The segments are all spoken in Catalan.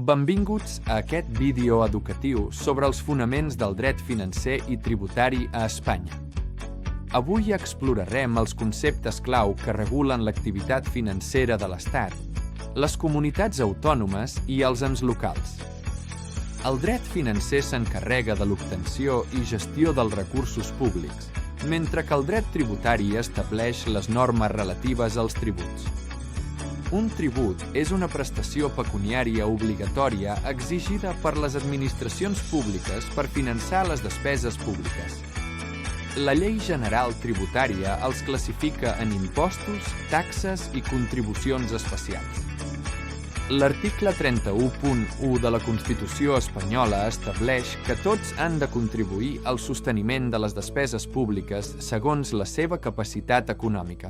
Benvinguts a aquest vídeo educatiu sobre els fonaments del dret financer i tributari a Espanya. Avui explorarem els conceptes clau que regulen l'activitat financera de l'Estat, les comunitats autònomes i els ens locals. El dret financer s'encarrega de l'obtenció i gestió dels recursos públics, mentre que el dret tributari estableix les normes relatives als tributs. Un tribut és una prestació pecuniària obligatòria exigida per les administracions públiques per finançar les despeses públiques. La Llei General Tributària els classifica en impostos, taxes i contribucions especials. L'article 31.1 de la Constitució espanyola estableix que tots han de contribuir al sosteniment de les despeses públiques segons la seva capacitat econòmica.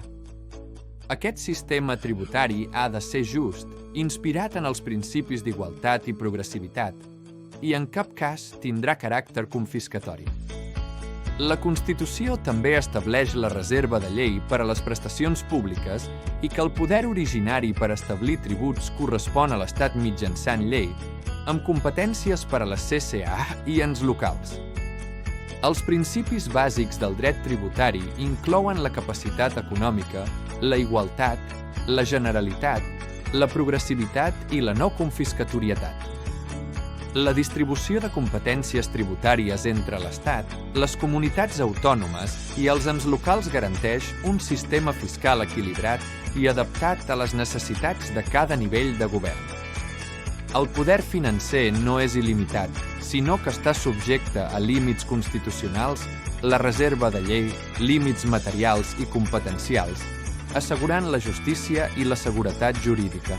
Aquest sistema tributari ha de ser just, inspirat en els principis d'igualtat i progressivitat, i en cap cas tindrà caràcter confiscatori. La Constitució també estableix la reserva de llei per a les prestacions públiques i que el poder originari per establir tributs correspon a l'Estat mitjançant llei, amb competències per a les CCA i ens locals. Els principis bàsics del dret tributari inclouen la capacitat econòmica, la igualtat, la generalitat, la progressivitat i la no confiscatorietat. La distribució de competències tributàries entre l'Estat, les comunitats autònomes i els ens locals garanteix un sistema fiscal equilibrat i adaptat a les necessitats de cada nivell de govern. El poder financer no és il·limitat, sinó que està subjecte a límits constitucionals, la reserva de llei, límits materials i competencials, assegurant la justícia i la seguretat jurídica.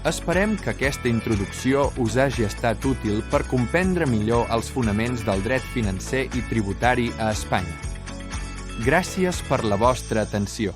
Esperem que aquesta introducció us hagi estat útil per comprendre millor els fonaments del dret financer i tributari a Espanya. Gràcies per la vostra atenció.